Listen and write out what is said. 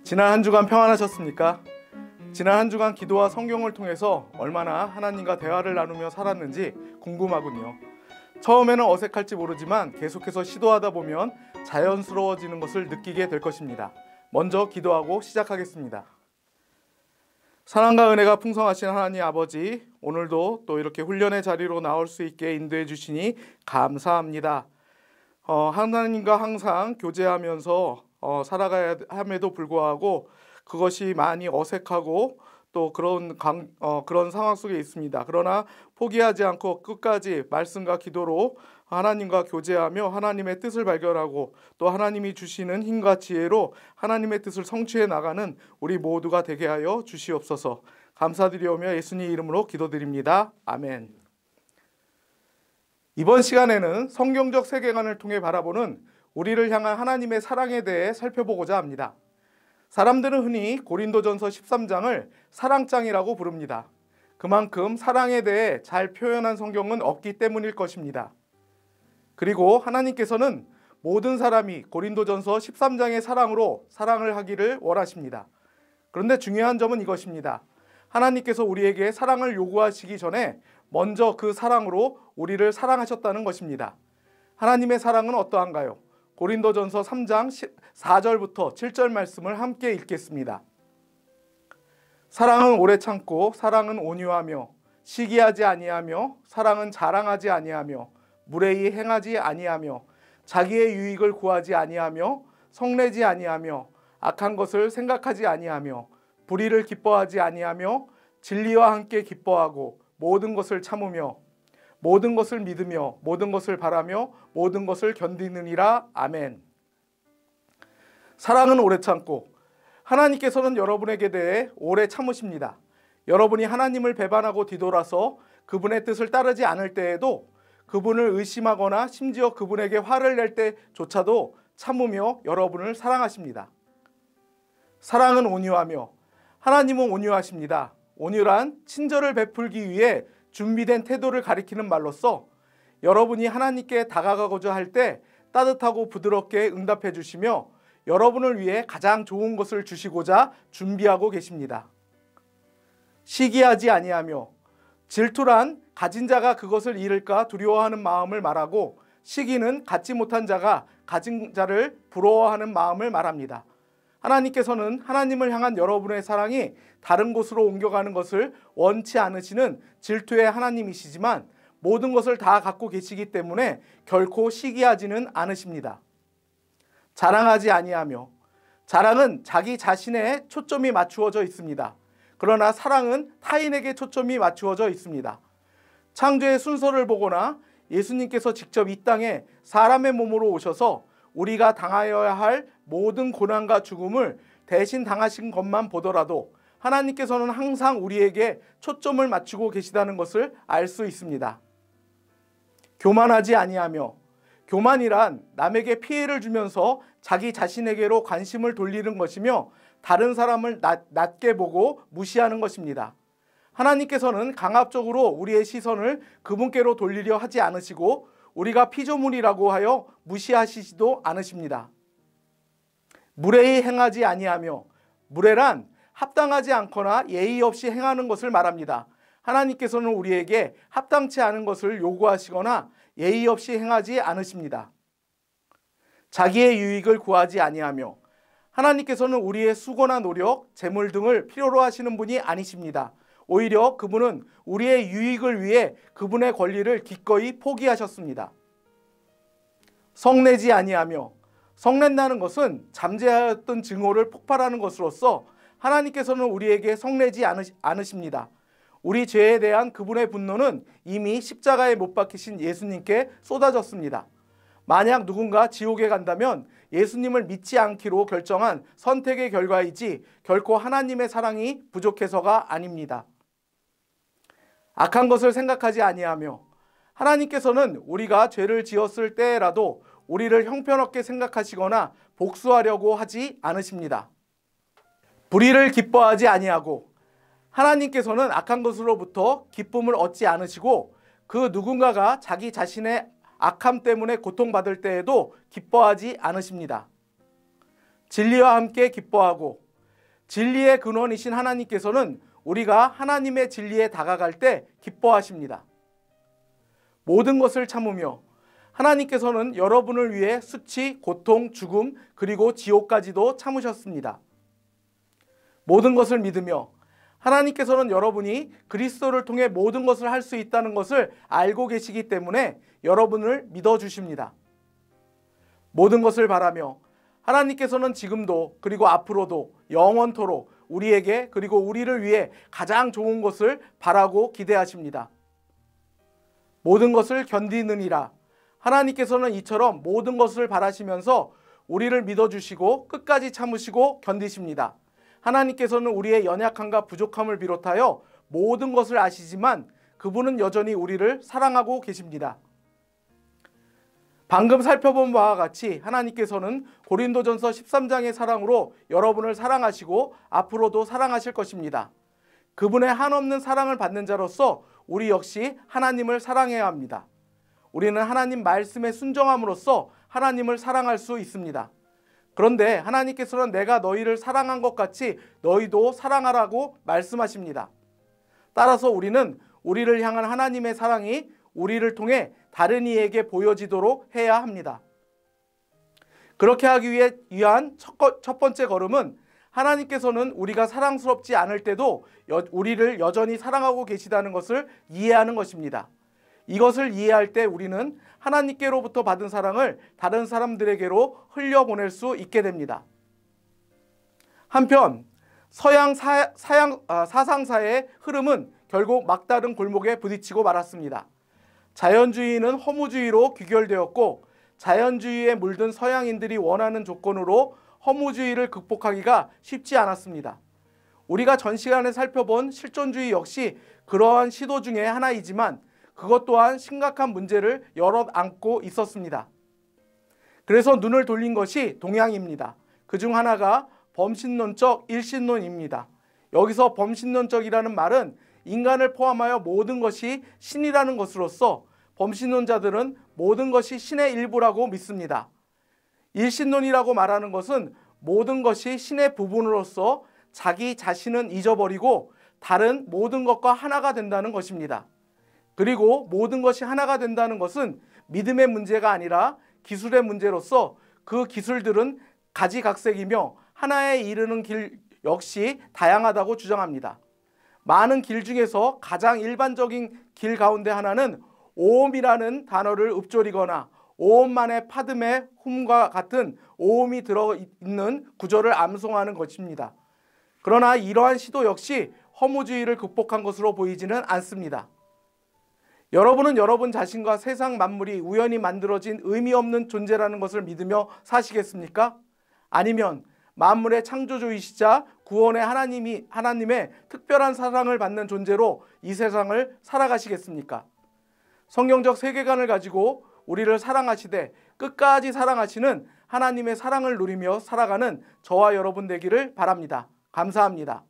지난 한 주간 평안하셨습니까? 지난 한 주간 기도와 성경을 통해서 얼마나 하나님과 대화를 나누며 살았는지 궁금하군요. 처음에는 어색할지 모르지만 계속해서 시도하다 보면 자연스러워지는 것을 느끼게 될 것입니다. 먼저 기도하고 시작하겠습니다. 사랑과 은혜가 풍성하신 하나님 아버지, 오늘도 또 이렇게 훈련의 자리로 나올 수 있게 인도해 주시니 감사합니다. 하나님과 항상 교제하면서 살아가야 함에도 불구하고 그것이 많이 어색하고 또 그런 상황 속에 있습니다. 그러나 포기하지 않고 끝까지 말씀과 기도로 하나님과 교제하며 하나님의 뜻을 발견하고 또 하나님이 주시는 힘과 지혜로 하나님의 뜻을 성취해 나가는 우리 모두가 되게 하여 주시옵소서. 감사드리오며 예수님 이름으로 기도드립니다. 아멘. 이번 시간에는 성경적 세계관을 통해 바라보는 우리를 향한 하나님의 사랑에 대해 살펴보고자 합니다. 사람들은 흔히 고린도전서 13장을 사랑장이라고 부릅니다. 그만큼 사랑에 대해 잘 표현한 성경은 없기 때문일 것입니다. 그리고 하나님께서는 모든 사람이 고린도전서 13장의 사랑으로 사랑을 하기를 원하십니다. 그런데 중요한 점은 이것입니다. 하나님께서 우리에게 사랑을 요구하시기 전에 먼저 그 사랑으로 우리를 사랑하셨다는 것입니다. 하나님의 사랑은 어떠한가요? 고린도전서 3장 4절부터 7절 말씀을 함께 읽겠습니다. 사랑은 오래 참고 사랑은 온유하며 시기하지 아니하며 사랑은 자랑하지 아니하며 무례히 행하지 아니하며 자기의 유익을 구하지 아니하며 성내지 아니하며 악한 것을 생각하지 아니하며 불의를 기뻐하지 아니하며 진리와 함께 기뻐하고 모든 것을 참으며 모든 것을 믿으며 모든 것을 바라며 모든 것을 견디느니라. 아멘. 사랑은 오래 참고, 하나님께서는 여러분에게 대해 오래 참으십니다. 여러분이 하나님을 배반하고 뒤돌아서 그분의 뜻을 따르지 않을 때에도, 그분을 의심하거나 심지어 그분에게 화를 낼 때조차도 참으며 여러분을 사랑하십니다. 사랑은 온유하며, 하나님은 온유하십니다. 온유란 친절을 베풀기 위해 준비된 태도를 가리키는 말로써 여러분이 하나님께 다가가고자 할 때 따뜻하고 부드럽게 응답해 주시며 여러분을 위해 가장 좋은 것을 주시고자 준비하고 계십니다. 시기하지 아니하며, 질투란 가진 자가 그것을 잃을까 두려워하는 마음을 말하고, 시기는 갖지 못한 자가 가진 자를 부러워하는 마음을 말합니다. 하나님께서는 하나님을 향한 여러분의 사랑이 다른 곳으로 옮겨가는 것을 원치 않으시는 질투의 하나님이시지만 모든 것을 다 갖고 계시기 때문에 결코 시기하지는 않으십니다. 자랑하지 아니하며, 자랑은 자기 자신에 초점이 맞추어져 있습니다. 그러나 사랑은 타인에게 초점이 맞추어져 있습니다. 창조의 순서를 보거나 예수님께서 직접 이 땅에 사람의 몸으로 오셔서 우리가 당하여야 할 모든 고난과 죽음을 대신 당하신 것만 보더라도 하나님께서는 항상 우리에게 초점을 맞추고 계시다는 것을 알 수 있습니다. 교만하지 아니하며, 교만이란 남에게 피해를 주면서 자기 자신에게로 관심을 돌리는 것이며 다른 사람을 낮게 보고 무시하는 것입니다. 하나님께서는 강압적으로 우리의 시선을 그분께로 돌리려 하지 않으시고 우리가 피조물이라고 하여 무시하시지도 않으십니다. 무례히 행하지 아니하며, 무례란 합당하지 않거나 예의 없이 행하는 것을 말합니다. 하나님께서는 우리에게 합당치 않은 것을 요구하시거나 예의 없이 행하지 않으십니다. 자기의 유익을 구하지 아니하며, 하나님께서는 우리의 수고나 노력, 재물 등을 필요로 하시는 분이 아니십니다. 오히려 그분은 우리의 유익을 위해 그분의 권리를 기꺼이 포기하셨습니다. 성내지 아니하며, 성낸다는 것은 잠재하였던 증오를 폭발하는 것으로서 하나님께서는 우리에게 성내지 않으십니다. 우리 죄에 대한 그분의 분노는 이미 십자가에 못 박히신 예수님께 쏟아졌습니다. 만약 누군가 지옥에 간다면 예수님을 믿지 않기로 결정한 선택의 결과이지 결코 하나님의 사랑이 부족해서가 아닙니다. 악한 것을 생각하지 아니하며, 하나님께서는 우리가 죄를 지었을 때라도 우리를 형편없게 생각하시거나 복수하려고 하지 않으십니다. 불의를 기뻐하지 아니하고, 하나님께서는 악한 것으로부터 기쁨을 얻지 않으시고 그 누군가가 자기 자신의 악함 때문에 고통받을 때에도 기뻐하지 않으십니다. 진리와 함께 기뻐하고 진리의 근원이신 하나님께서는 우리가 하나님의 진리에 다가갈 때 기뻐하십니다. 모든 것을 참으며 하나님께서는 여러분을 위해 수치, 고통, 죽음, 그리고 지옥까지도 참으셨습니다. 모든 것을 믿으며 하나님께서는 여러분이 그리스도를 통해 모든 것을 할 수 있다는 것을 알고 계시기 때문에 여러분을 믿어주십니다. 모든 것을 바라며 하나님께서는 지금도 그리고 앞으로도 영원토록 우리에게 그리고 우리를 위해 가장 좋은 것을 바라고 기대하십니다. 모든 것을 견디느니라. 하나님께서는 이처럼 모든 것을 바라시면서 우리를 믿어주시고 끝까지 참으시고 견디십니다. 하나님께서는 우리의 연약함과 부족함을 비롯하여 모든 것을 아시지만 그분은 여전히 우리를 사랑하고 계십니다. 방금 살펴본 바와 같이 하나님께서는 고린도전서 13장의 사랑으로 여러분을 사랑하시고 앞으로도 사랑하실 것입니다. 그분의 한없는 사랑을 받는 자로서 우리 역시 하나님을 사랑해야 합니다. 우리는 하나님 말씀에 순종함으로써 하나님을 사랑할 수 있습니다. 그런데 하나님께서는 내가 너희를 사랑한 것 같이 너희도 사랑하라고 말씀하십니다. 따라서 우리는 우리를 향한 하나님의 사랑이 우리를 통해 다른 이에게 보여지도록 해야 합니다. 그렇게 하기 위한 첫 번째 걸음은 하나님께서는 우리가 사랑스럽지 않을 때도 우리를 여전히 사랑하고 계시다는 것을 이해하는 것입니다. 이것을 이해할 때 우리는 하나님께로부터 받은 사랑을 다른 사람들에게로 흘려보낼 수 있게 됩니다. 한편 서양 사상사의 흐름은 결국 막다른 골목에 부딪히고 말았습니다. 자연주의는 허무주의로 귀결되었고 자연주의에 물든 서양인들이 원하는 조건으로 허무주의를 극복하기가 쉽지 않았습니다. 우리가 전 시간에 살펴본 실존주의 역시 그러한 시도 중에 하나이지만 그것 또한 심각한 문제를 열어 안고 있었습니다. 그래서 눈을 돌린 것이 동양입니다. 그중 하나가 범신론적 일신론입니다. 여기서 범신론적이라는 말은 인간을 포함하여 모든 것이 신이라는 것으로서 범신론자들은 모든 것이 신의 일부라고 믿습니다. 일신론이라고 말하는 것은 모든 것이 신의 부분으로서 자기 자신은 잊어버리고 다른 모든 것과 하나가 된다는 것입니다. 그리고 모든 것이 하나가 된다는 것은 믿음의 문제가 아니라 기술의 문제로서 그 기술들은 가지각색이며 하나에 이르는 길 역시 다양하다고 주장합니다. 많은 길 중에서 가장 일반적인 길 가운데 하나는 오음이라는 단어를 읊조리거나 오음만의 파듬의 훔과 같은 오음이 들어있는 구절을 암송하는 것입니다. 그러나 이러한 시도 역시 허무주의를 극복한 것으로 보이지는 않습니다. 여러분은 여러분 자신과 세상 만물이 우연히 만들어진 의미 없는 존재라는 것을 믿으며 사시겠습니까? 아니면 만물의 창조주이시자 구원의 하나님의 특별한 사랑을 받는 존재로 이 세상을 살아가시겠습니까? 성경적 세계관을 가지고 우리를 사랑하시되 끝까지 사랑하시는 하나님의 사랑을 누리며 살아가는 저와 여러분 되기를 바랍니다. 감사합니다.